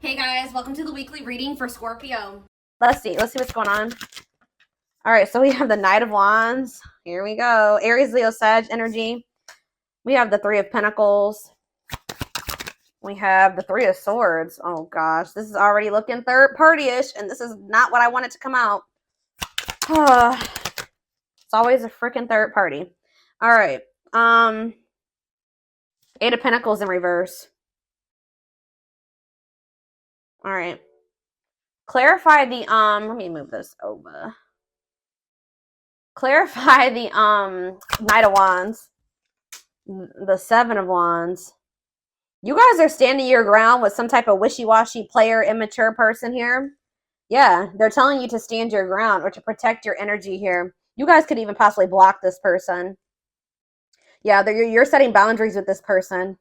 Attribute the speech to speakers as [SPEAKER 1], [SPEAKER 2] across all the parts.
[SPEAKER 1] Hey guys, welcome to the weekly reading for Scorpio.
[SPEAKER 2] Let's see what's going on. All right, so we have the Knight of Wands. Here we go. Aries, Leo, Sag energy. We have the Three of Pentacles. We have the Three of Swords. Oh gosh, this is already looking third party-ish, and this is not what I wanted to come out. It's always a freaking third party. All right. Eight of Pentacles in reverse. All right. Clarify the let me move this over. Clarify the Knight of Wands. The Seven of Wands. You guys are standing your ground with some type of wishy-washy player, immature person here. Yeah, they're telling you to stand your ground or to protect your energy here. You guys could even possibly block this person. Yeah, you're setting boundaries with this person.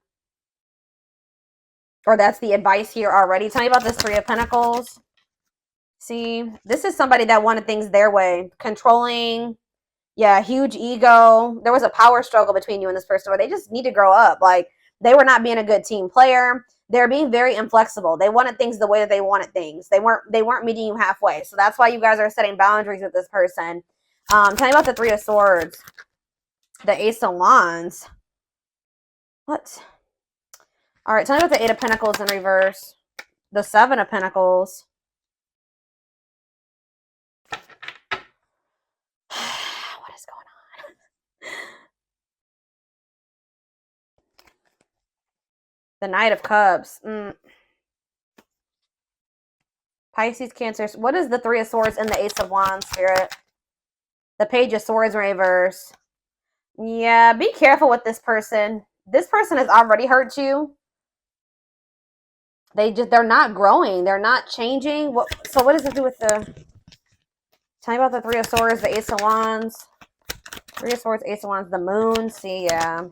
[SPEAKER 2] Or that's the advice here already. Tell me about this Three of Pentacles. See, this is somebody that wanted things their way. Controlling. Yeah, huge ego. There was a power struggle between you and this person where they just need to grow up. Like, they were not being a good team player. They're being very inflexible. They wanted things the way that they wanted things. They weren't meeting you halfway. So that's why you guys are setting boundaries with this person. Tell me about the Three of Swords. The Ace of Wands. What? All right, tell me about the Eight of Pentacles in reverse. The Seven of Pentacles. What is going on? The Knight of Cups. Pisces, Cancer. What is the Three of Swords and the Ace of Wands, Spirit? The Page of Swords in reverse. Yeah, be careful with this person. This person has already hurt you. They're not growing. They're not changing. So what does it do with the... Tell me about the Three of Swords, the Ace of Wands. Three of Swords, Ace of Wands, the Moon. See, yeah.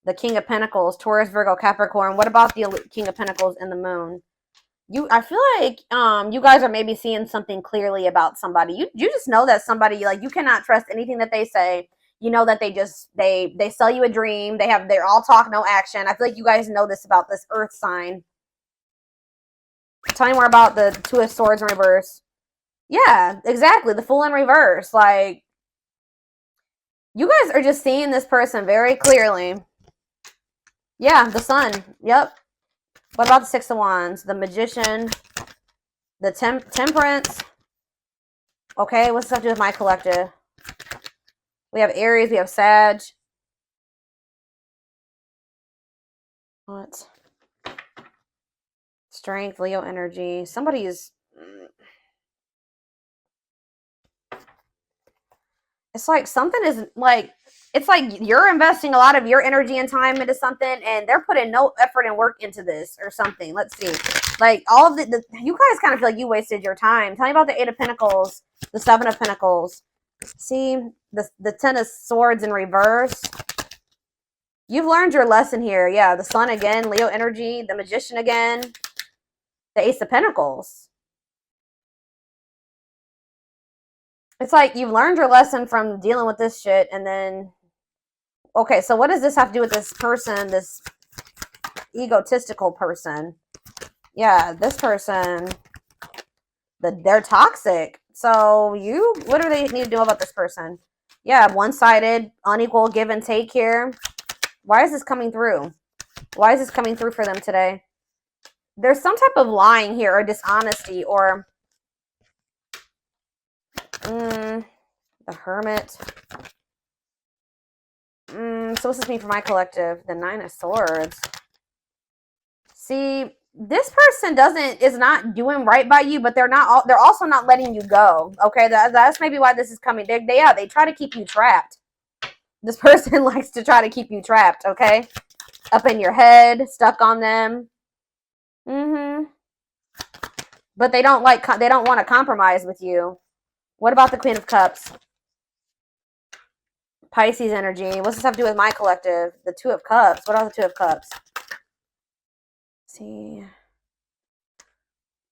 [SPEAKER 2] The King of Pentacles, Taurus, Virgo, Capricorn. What about the King of Pentacles and the Moon? I feel like you guys are maybe seeing something clearly about somebody. You just know that somebody, like, you cannot trust anything that they say. You know that they sell you a dream. They're all talk, no action. I feel like you guys know this about this Earth sign. Tell me more about the Two of Swords in reverse. Yeah, exactly. The Fool in reverse. Like, you guys are just seeing this person very clearly. Yeah, the Sun. Yep. What about the Six of Wands? The Magician. The Temperance. Okay, what's this have to do with my collective? We have Aries. We have Sag. What? Strength, Leo energy. Somebody is... It's like something is like... It's like you're investing a lot of your energy and time into something, and they're putting no effort and work into this or something. Let's see. Like, all of you guys kind of feel like you wasted your time. Tell me about the Eight of Pentacles, the Seven of Pentacles. See, the Ten of Swords in reverse. You've learned your lesson here. Yeah, the Sun again, Leo energy, the Magician again, the Ace of Pentacles. It's like you've learned your lesson from dealing with this shit, and then... Okay, so what does this have to do with this person, this egotistical person? Yeah, this person, they're toxic. So what do they need to do about this person? Yeah, one-sided, unequal give and take here. Why is this coming through? Why is this coming through for them today? There's some type of lying here or dishonesty or... the Hermit. So what's this mean for my collective? The Nine of Swords. See, this person is not doing right by you, but they're also not letting you go. Okay, that's maybe why this is coming. They try to keep you trapped. This person likes to try to keep you trapped, okay? Up in your head, stuck on them. But they don't want to compromise with you. What about the Queen of Cups? Pisces energy. What's this have to do with my collective? The Two of Cups. What are the Two of Cups? Let's see.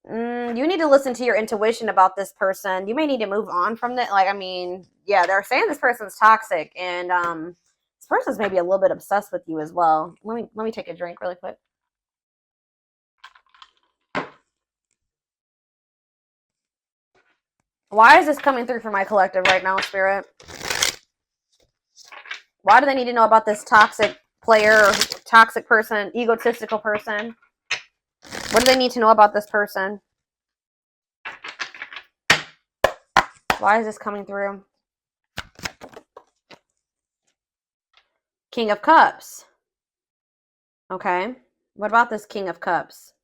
[SPEAKER 2] You need to listen to your intuition about this person. You may need to move on from that. Like, I mean, yeah, they're saying this person's toxic, and this person's maybe a little bit obsessed with you as well. Let me take a drink really quick. Why is this coming through for my collective right now, Spirit? Why do they need to know about this toxic player, or toxic person, egotistical person? What do they need to know about this person? Why is this coming through? King of Cups. Okay. What about this King of Cups?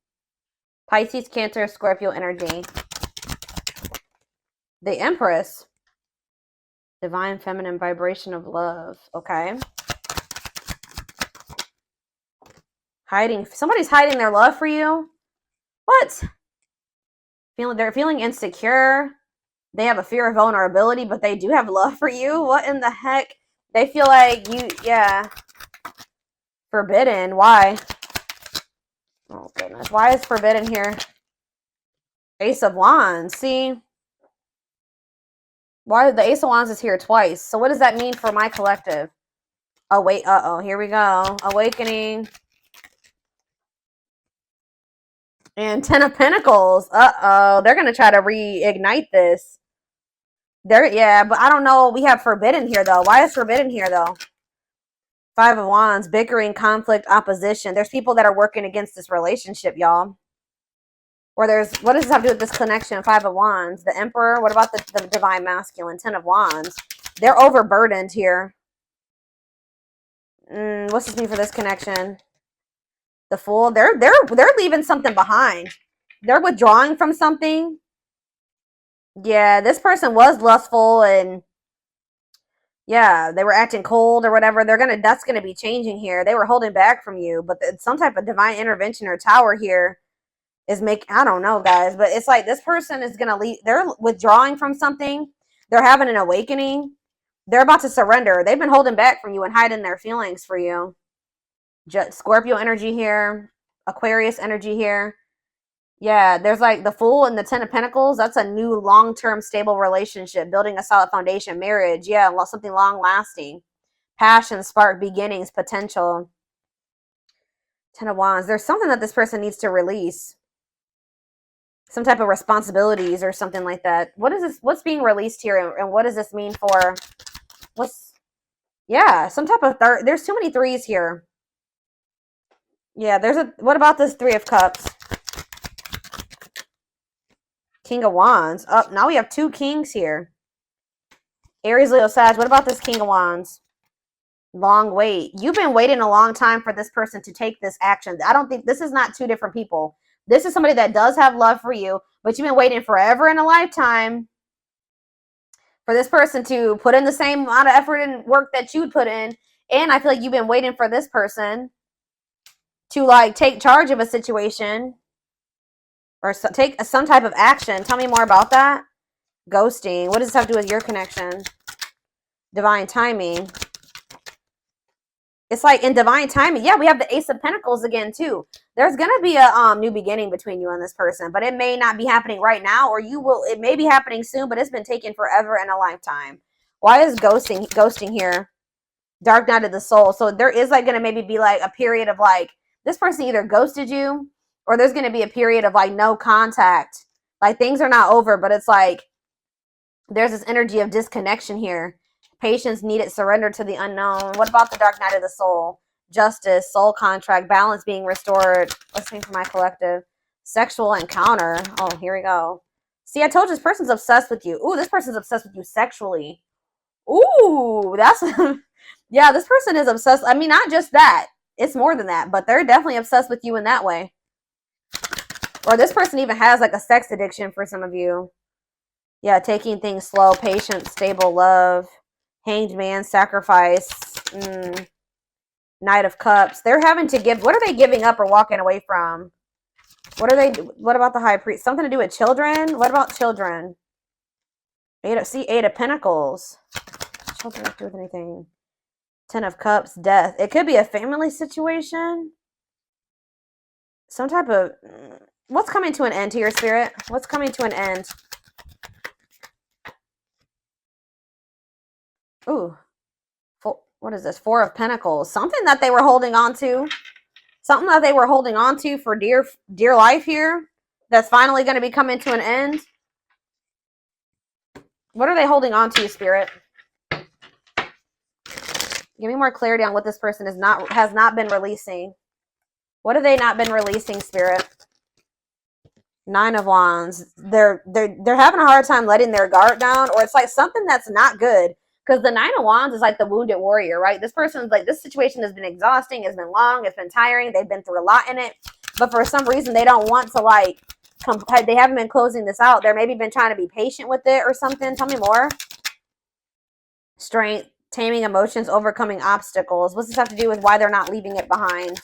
[SPEAKER 2] Pisces, Cancer, Scorpio energy. The Empress. Divine feminine vibration of love. Okay. Hiding. Somebody's hiding their love for you. What? They're feeling insecure. They have a fear of vulnerability, but they do have love for you. What in the heck? They feel like you, yeah. Forbidden. Why? Oh, goodness. Why is forbidden here? Ace of Wands. See? Why the Ace of Wands is here twice? So what does that mean for my collective? Oh, wait. Uh-oh. Here we go. Awakening. And 10 of Pentacles. Uh-oh. They're going to try to reignite this. Yeah, but I don't know. We have forbidden here, though. Why is forbidden here, though? 5 of Wands. Bickering, conflict, opposition. There's people that are working against this relationship, y'all. Or there's... What does this have to do with this connection? 5 of Wands. The Emperor. What about the Divine Masculine? 10 of Wands. They're overburdened here. What's this mean for this connection? The Fool. They're leaving something behind. They're withdrawing from something. Yeah, this person was lustful and yeah, they were acting cold or whatever. That's gonna be changing here. They were holding back from you, but some type of divine intervention or tower here is I don't know, guys, but it's like this person is gonna leave. They're withdrawing from something. They're having an awakening. They're about to surrender. They've been holding back from you and hiding their feelings for you. Scorpio energy here, Aquarius energy here. Yeah, there's like the Fool and the 10 of Pentacles. That's a new long-term stable relationship, building a solid foundation, marriage. Yeah, something long-lasting. Passion, spark, beginnings, potential. 10 of Wands. There's something that this person needs to release. Some type of responsibilities or something like that. What is this? What's being released here, and what does this mean for? Yeah, some type of there's too many threes here. Yeah, what about this 3 of Cups? King of Wands. Oh, now we have 2 kings here. Aries, Leo, Sag. What about this King of Wands? Long wait. You've been waiting a long time for this person to take this action. I don't think this is not 2 different people. This is somebody that does have love for you, but you've been waiting forever in a lifetime for this person to put in the same amount of effort and work that you'd put in. And I feel like you've been waiting for this person to like take charge of a situation or take some type of action. Tell me more about that. Ghosting. What does this have to do with your connection? Divine timing. It's like in divine timing. Yeah, we have the Ace of Pentacles again, too. There's going to be a new beginning between you and this person, but it may not be happening right now, or it may be happening soon, but it's been taken forever and a lifetime. Why is ghosting here? Dark night of the soul. So there is like going to maybe be like a period of like, this person either ghosted you, or there's going to be a period of like no contact. Like things are not over, but it's like there's this energy of disconnection here. Patience needed, surrender to the unknown. What about the dark night of the soul? Justice, soul contract, balance being restored. Let's see for my collective. Sexual encounter. Oh, here we go. See, I told you this person's obsessed with you. Ooh, this person's obsessed with you sexually. Ooh, that's... yeah, this person is obsessed. I mean, not just that. It's more than that, but they're definitely obsessed with you in that way. Or this person even has like a sex addiction for some of you. Yeah, taking things slow, patient, stable love. Hanged man, sacrifice. Knight of Cups. They're having to give. What are they giving up or walking away from? What about the High Priest? Something to do with children? What about children? Eight of Pentacles. Children don't do with anything. 10 of Cups, death. It could be a family situation. Some type of... What's coming to an end here, Spirit? What's coming to an end? Ooh. What is this? 4 of Pentacles. Something that they were holding on to. Something that they were holding on to for dear life here. That's finally going to be coming to an end. What are they holding on to, Spirit? Give me more clarity on what this person has not been releasing. What have they not been releasing, Spirit? 9 of Wands. They're having a hard time letting their guard down, or it's like something that's not good. Because the 9 of Wands is like the wounded warrior, right? This person's like, this situation has been exhausting, it's been long, it's been tiring, they've been through a lot in it. But for some reason, they don't want to like, they haven't been closing this out. They're maybe been trying to be patient with it or something. Tell me more. Strength, taming emotions, overcoming obstacles. What's this have to do with why they're not leaving it behind?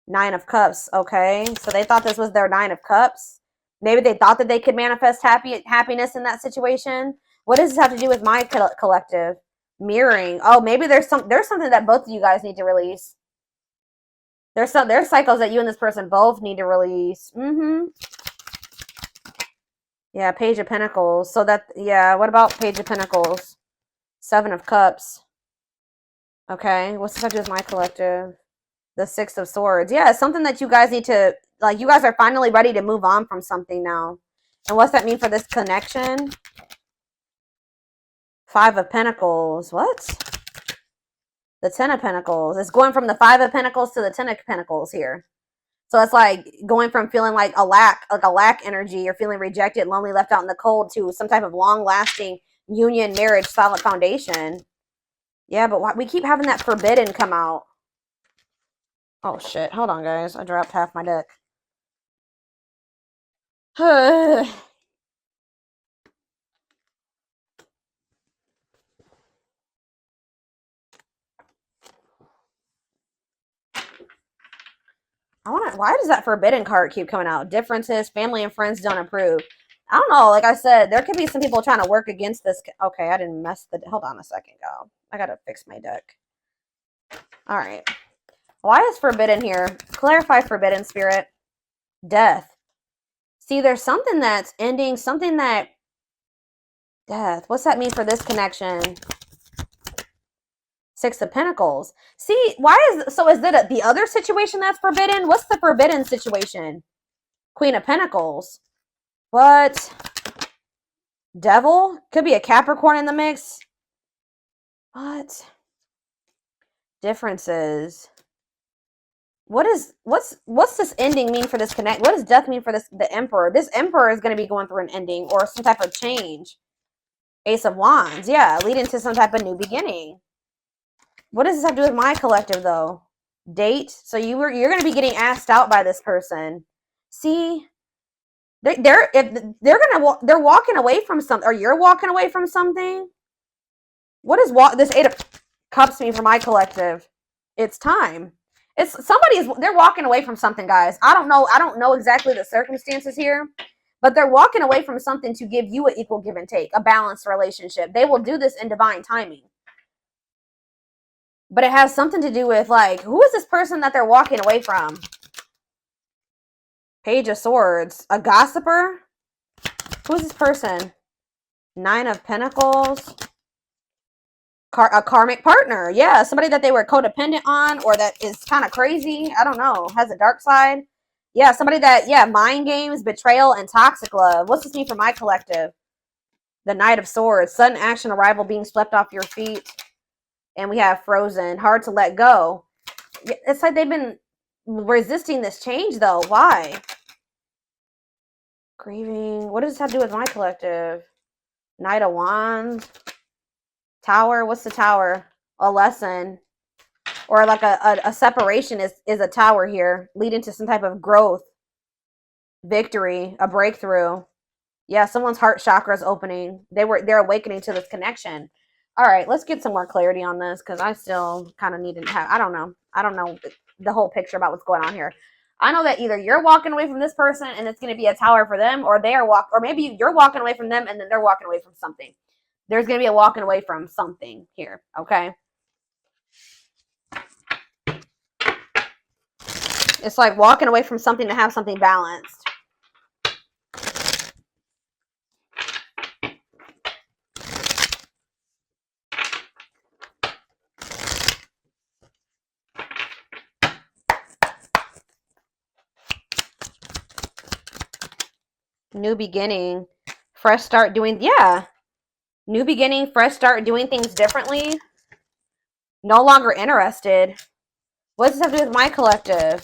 [SPEAKER 2] 9 of Cups. Okay, so they thought this was their 9 of Cups. Maybe they thought that they could manifest happiness in that situation. What does this have to do with my collective? Mirroring. Oh, maybe there's something that both of you guys need to release. There's cycles that you and this person both need to release. Yeah, Page of Pentacles. So that, yeah, what about Page of Pentacles? 7 of Cups. Okay, what's this have to do with my collective? The 6 of Swords. Yeah, it's something that you guys need to, like, you guys are finally ready to move on from something now. And what's that mean for this connection? 5 of Pentacles. What? The 10 of Pentacles. It's going from the 5 of Pentacles to the 10 of Pentacles here. So it's like going from feeling like a lack energy, or feeling rejected, lonely, left out in the cold, to some type of long-lasting union, marriage, solid foundation. Yeah, but we keep having that forbidden come out. Oh, shit. Hold on, guys. I dropped half my deck. Why does that forbidden card keep coming out? Differences, family and friends don't approve. I don't know. Like I said, there could be some people trying to work against this. Okay, I didn't mess the... Hold on a second, go. I gotta fix my deck. All right. Why is forbidden here? Clarify forbidden, Spirit. Death. See, there's something that's ending, something that... Death. What's that mean for this connection? 6 of Pentacles. See, so is it the other situation that's forbidden? What's the forbidden situation? Queen of Pentacles. What? Devil? Could be a Capricorn in the mix. What? Differences. What's this ending mean for this connect? What does death mean for the Emperor? This Emperor is going to be going through an ending or some type of change. Ace of Wands. Yeah, leading to some type of new beginning. What does this have to do with my collective, though? Date. So you're going to be getting asked out by this person. See, they're walking away from something, or you're walking away from something. What does this 8 of Cups mean for my collective? It's time. They're walking away from something, guys. I don't know exactly the circumstances here, but they're walking away from something to give you an equal give and take, a balanced relationship. They will do this in divine timing. But it has something to do with, like, who is this person that they're walking away from? Page of Swords. A gossiper? Who's this person? 9 of Pentacles. A karmic partner. Yeah, somebody that they were codependent on, or that is kind of crazy. I don't know. Has a dark side. Yeah, somebody that, yeah, mind games, betrayal, and toxic love. What's this mean for my collective? The Knight of Swords. Sudden action, arrival, being swept off your feet. And we have Frozen. Hard to let go. It's like they've been resisting this change, though. Why? Grieving. What does this have to do with my collective? Knight of Wands. Tower. What's the Tower? A lesson. Or like a separation is a tower here. Leading to some type of growth. Victory. A breakthrough. Yeah, someone's heart chakra is opening. They're awakening to this connection. All right, let's get some more clarity on this, because I still kind of need to have, I don't know the whole picture about what's going on here. I know that either you're walking away from this person and it's going to be a tower for them, or or maybe you're walking away from them and then they're walking away from something. There's going to be a walking away from something here, okay? It's like walking away from something to have something balanced. New beginning. Fresh start doing, yeah. New beginning, fresh start, doing things differently. No longer interested. What does this have to do with my collective?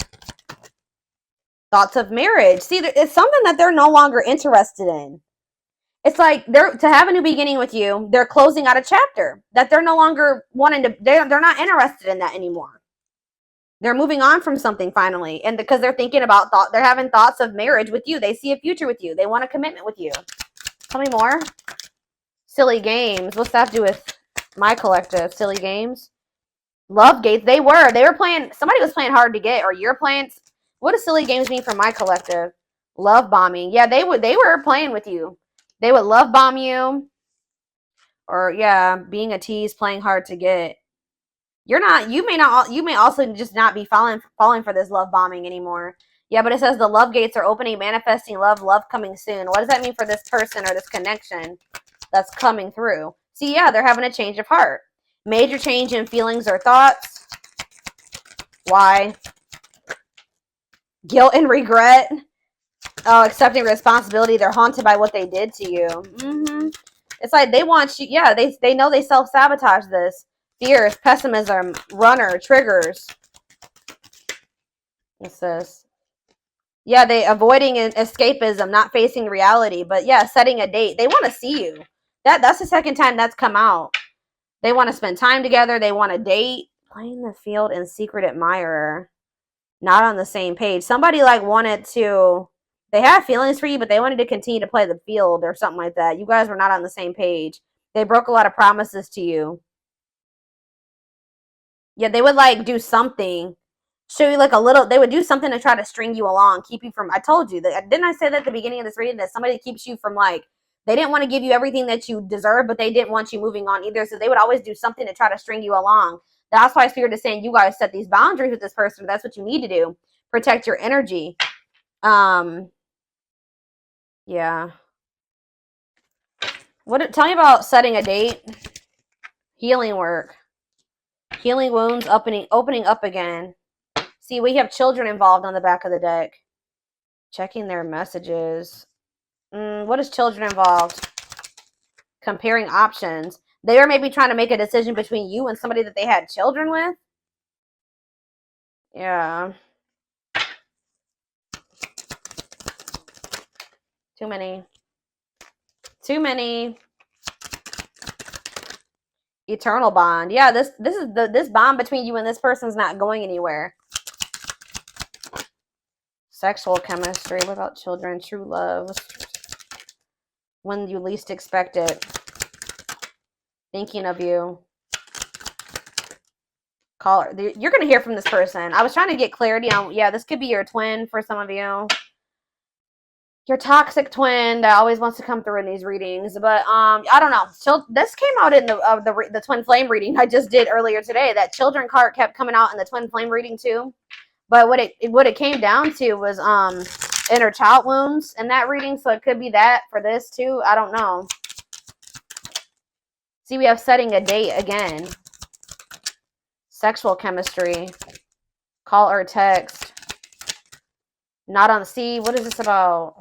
[SPEAKER 2] Thoughts of marriage. See, it's something that they're no longer interested in. It's like they're to have a new beginning with you. They're closing out a chapter that they're no longer wanting to. They're not interested in that anymore. They're moving on from something finally, and because they're thinking about they're having thoughts of marriage with you. They see a future with you. They want a commitment with you. Tell me more. Silly games. What's that have to do with my collective? Silly games. Love gates. They were playing. Somebody was playing hard to get, or you're playing. What does silly games mean for my collective? Love bombing. Yeah, they were playing with you. They would love bomb you, or yeah, being a tease, playing hard to get. You're not. You may also just not be falling for this love bombing anymore. Yeah, but it says the love gates are opening, manifesting love coming soon. What does that mean for this person or this connection that's coming through? See, yeah, they're having a change of heart. Major change in feelings or thoughts. Why? Guilt and regret. Oh, accepting responsibility. They're haunted by what they did to you. It's like they want you. Yeah, they know they self-sabotage this. Fears, pessimism, runner, triggers. What's this? Yeah, they avoiding escapism, not facing reality. But yeah, setting a date. They want to see you. That's the second time that's come out. They want to spend time together. They want to date. Playing the field and secret admirer. Not on the same page. Somebody like wanted to. They have feelings for you, but they wanted to continue to play the field or something like that. You guys were not on the same page. They broke a lot of promises to you. Yeah, they would like do something. Show you like a little. They would do something to try to string you along, keep you from. I told you that. Didn't I say that at the beginning of this reading that somebody keeps you from like. They didn't want to give you everything that you deserve, but they didn't want you moving on either. So they would always do something to try to string you along. That's why Spirit is saying you guys set these boundaries with this person. That's what you need to do. Protect your energy. Yeah. Tell me about setting a date. Healing work. Healing wounds, opening up again. See, we have children involved on the back of the deck. Checking their messages. What is children involved? Comparing options. They are maybe trying to make a decision between you and somebody that they had children with. Yeah. Too many. Eternal bond. Yeah, this is this bond between you and this person's not going anywhere. Sexual chemistry. What about children? True love. When you least expect it. Thinking of you. Caller. You're going to hear from this person. I was trying to get clarity on, yeah, this could be your twin for some of you. Your toxic twin that always wants to come through in these readings. But I don't know. So this came out in the twin flame reading I just did earlier today. That children card kept coming out in the twin flame reading too. But what it came down to was inner child wounds in that reading. So it could be that for this too. I don't know. See, we have setting a date again. Sexual chemistry. Call or text. Not on C. What is this about?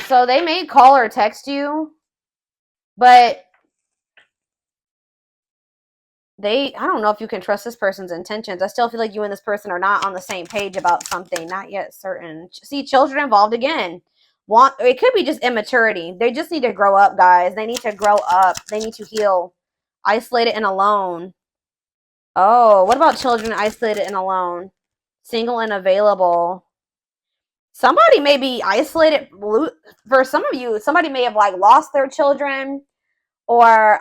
[SPEAKER 2] So they may call or text you, but I don't know if you can trust this person's intentions. I still feel like you and this person are not on the same page about something. Not yet certain. See, children involved again. It could be just immaturity. They just need to grow up, guys. They need to grow up. They need to heal. Isolated and alone. Oh, what about children isolated and alone? Single and available. Somebody may be isolated. For some of you, somebody may have like lost their children or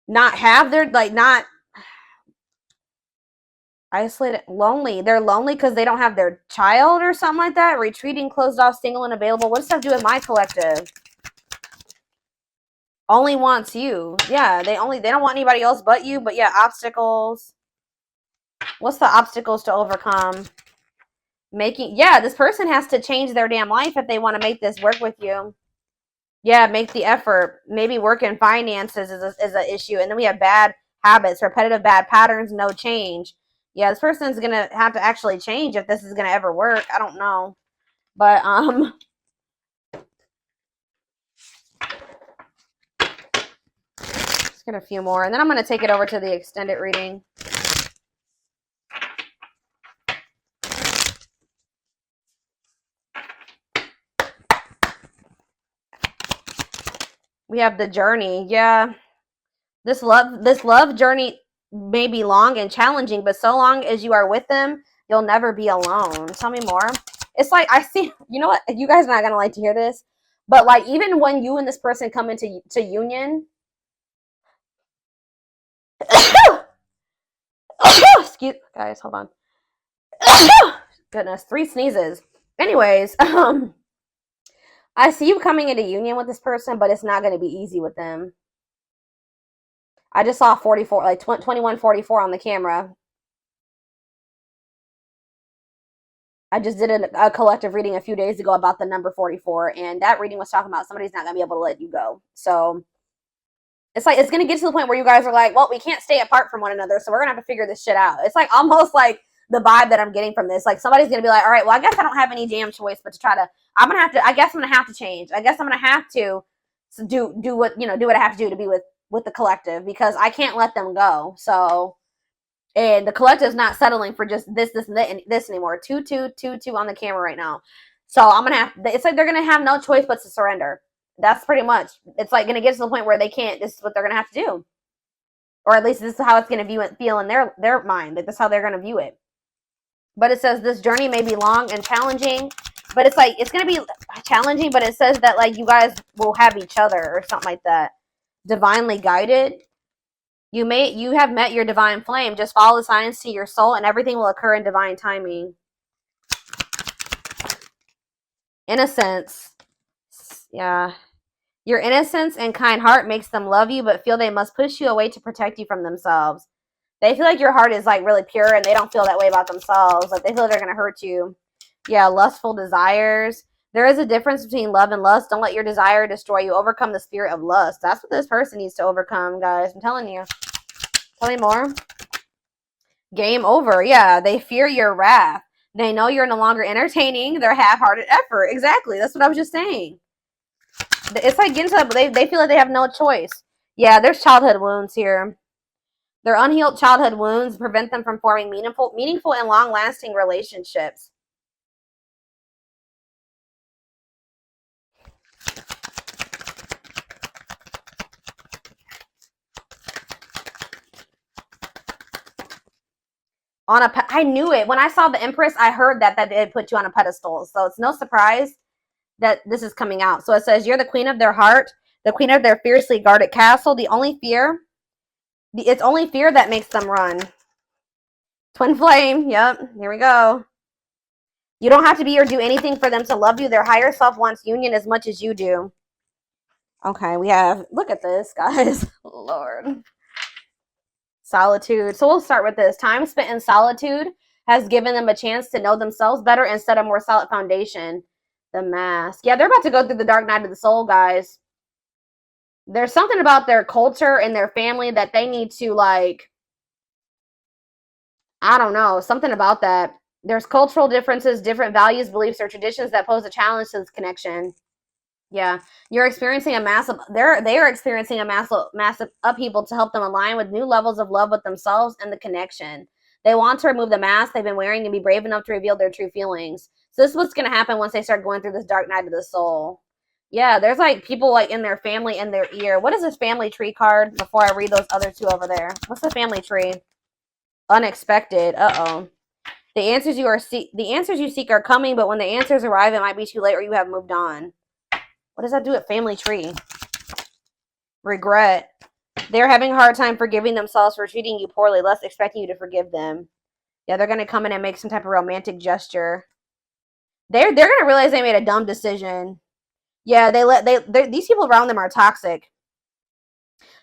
[SPEAKER 2] not have their, like, not isolated, lonely. They're lonely because they don't have their child or something like that. Retreating, closed off, single and available. What does that have to do with my collective? Only wants you. Yeah, they don't want anybody else but you. But yeah, obstacles. What's the obstacles to overcome? Yeah, this person has to change their damn life if they want to make this work with you. Yeah, make the effort. Maybe work in finances is an issue. And then we have bad habits, repetitive bad patterns, no change. Yeah, this person's going to have to actually change if this is going to ever work. I don't know. But, get a few more, and then I'm going to take it over to the extended reading. We have the journey. Yeah. This love journey may be long and challenging, but so long as you are with them, you'll never be alone. Tell me more. It's like, I see, you know what? You guys are not going to like to hear this, but like, even when you and this person come into union, excuse, guys, hold on. Goodness, 3 sneezes. Anyways, I see you coming into union with this person, but it's not going to be easy with them. I just saw 44, like 2144 on the camera. I just did a collective reading a few days ago about the number 44, and that reading was talking about somebody's not going to be able to let you go. So it's like, it's going to get to the point where you guys are like, well, we can't stay apart from one another, so we're going to have to figure this shit out. It's like almost like the vibe that I'm getting from this. Like, somebody's going to be like, all right, well, I guess I don't have any damn choice but to try to, I guess I'm going to have to change. I guess I'm going to have to do what, you know, do what I have to do to be with the collective, because I can't let them go. So, and the collective is not settling for just this and this anymore. 2, 2, 2, 2 on the camera right now. So I'm gonna have, it's like they're gonna have no choice but to surrender. That's pretty much, it's like gonna get to the point where they can't, this is what they're gonna have to do. Or at least this is how it's gonna feel in their mind. Like, this is how they're gonna view it. But it says this journey may be long and challenging, but it's like, it's gonna be challenging, but it says that like you guys will have each other or something like that. Divinely guided. You have met your divine flame. Just follow the signs to your soul, and everything will occur in divine timing. Innocence. Yeah. Your innocence and kind heart makes them love you, but feel they must push you away to protect you from themselves. They feel like your heart is like really pure, and they don't feel that way about themselves. Like, they feel they're going to hurt you. Yeah, lustful desires. There is a difference between love and lust. Don't let your desire destroy you. Overcome the spirit of lust. That's what this person needs to overcome, guys. I'm telling you. Tell me more. Game over. Yeah, they fear your wrath. They know you're no longer entertaining their half-hearted effort. Exactly. That's what I was just saying. It's like getting to that, they feel like they have no choice. Yeah, there's childhood wounds here. Their unhealed childhood wounds prevent them from forming meaningful and long-lasting relationships. I knew it. When I saw the Empress, I heard that they put you on a pedestal. So it's no surprise that this is coming out. So it says, you're the queen of their heart, the queen of their fiercely guarded castle. It's only fear that makes them run. Twin flame. Yep. Here we go. You don't have to be or do anything for them to love you. Their higher self wants union as much as you do. Okay, we have, look at this, guys. Lord. Solitude. So we'll start with this. Time spent in solitude has given them a chance to know themselves better and set a more solid foundation. The mask. Yeah, they're about to go through the dark night of the soul, guys. There's something about their culture and their family that they need to, like, I don't know, something about that. There's cultural differences, different values, beliefs, or traditions that pose a challenge to this connection. Yeah, you're experiencing a massive, they are experiencing a massive upheaval to help them align with new levels of love with themselves and the connection. They want to remove the mask they've been wearing and be brave enough to reveal their true feelings. So this is what's going to happen once they start going through this dark night of the soul. Yeah, there's like people like in their family in their ear. What is this family tree card before I read those other two over there? What's the family tree? Unexpected. Uh-oh. The answers you seek are coming, but when the answers arrive, it might be too late or you have moved on. What does that do at family tree? Regret. They're having a hard time forgiving themselves for treating you poorly, less expecting you to forgive them. Yeah, they're going to come in and make some type of romantic gesture. They're going to realize they made a dumb decision. Yeah, these people around them are toxic.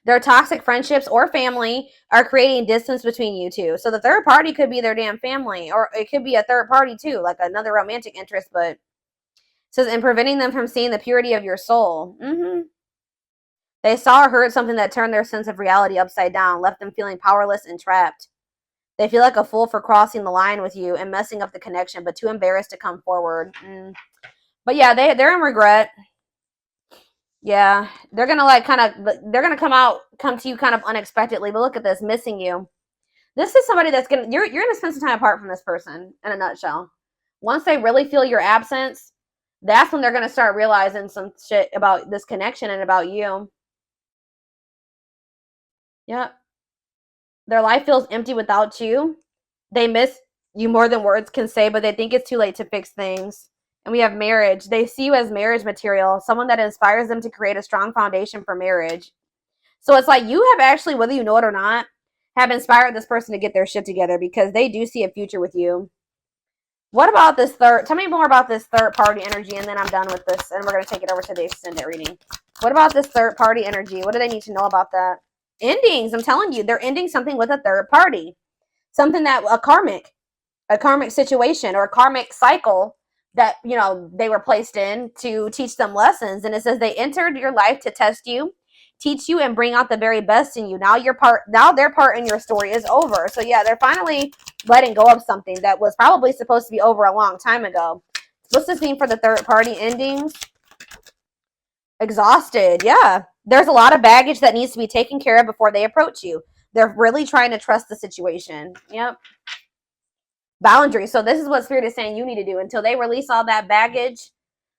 [SPEAKER 2] Their toxic friendships or family are creating distance between you two. So the third party could be their damn family, or it could be a third party too, like another romantic interest, but it says, and preventing them from seeing the purity of your soul. They saw or heard something that turned their sense of reality upside down, left them feeling powerless and trapped. They feel like a fool for crossing the line with you and messing up the connection, but too embarrassed to come forward. But yeah, they're in regret. Yeah, they're gonna like they're gonna come to you kind of unexpectedly. But look at this, missing you. This is somebody that's gonna you're gonna spend some time apart from this person in a nutshell. Once they really feel your absence, that's when they're gonna start realizing some shit about this connection and about you. Yep. Their life feels empty without you. They miss you more than words can say, but they think it's too late to fix things. And we have marriage. They see you as marriage material, someone that inspires them to create a strong foundation for marriage. So it's like you have actually, whether you know it or not, have inspired this person to get their shit together because they do see a future with you. What about this third? Tell me more about this third party energy, and then I'm done with this, and we're going to take it over to the extended reading. What about this third party energy? What do they need to know about that? Endings. I'm telling you, they're ending something with a third party. Something that a karmic situation or a karmic cycle that, you know, they were placed in to teach them lessons. And it says they entered your life to test you, teach you, and bring out the very best in you. Now their part in your story is over. So yeah, they're finally letting go of something that was probably supposed to be over a long time ago. What's this mean for the third party endings? Exhausted. Yeah, there's a lot of baggage that needs to be taken care of before they approach you. They're really trying to trust the situation. Yep. Boundaries. So this is what Spirit is saying you need to do until they release all that baggage.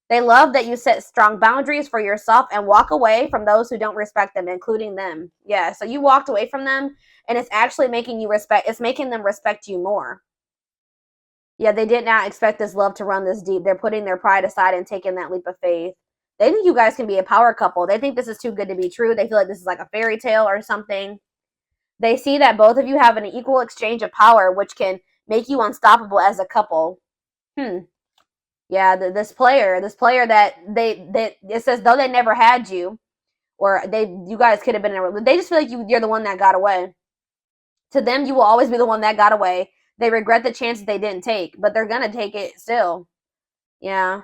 [SPEAKER 2] They love that you set strong boundaries for yourself and walk away from those who don't respect them, including them. Yeah, so you walked away from them, and it's actually making you respect. It's making them respect you more. Yeah, they did not expect this love to run this deep. They're putting their pride aside and taking that leap of faith. They think you guys can be a power couple. They think this is too good to be true. They feel like this is like a fairy tale or something. They see that both of you have an equal exchange of power, which can make you unstoppable as a couple. Yeah, this player that it says though they never had you, or you guys could have been in a, they just feel like you're the one that got away. To them, you will always be the one that got away. They regret the chances they didn't take, but they're gonna take it still. Yeah,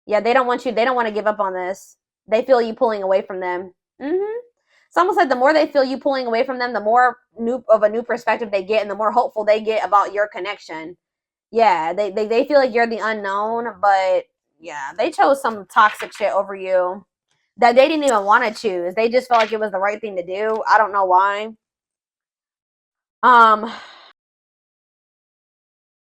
[SPEAKER 2] yeah, they don't want to give up on this. They feel you pulling away from them. It's almost like the more they feel you pulling away from them, the more of a new perspective they get, and the more hopeful they get about your connection. Yeah, they feel like you're the unknown, but yeah, they chose some toxic shit over you that they didn't even want to choose. They just felt like it was the right thing to do. I don't know why.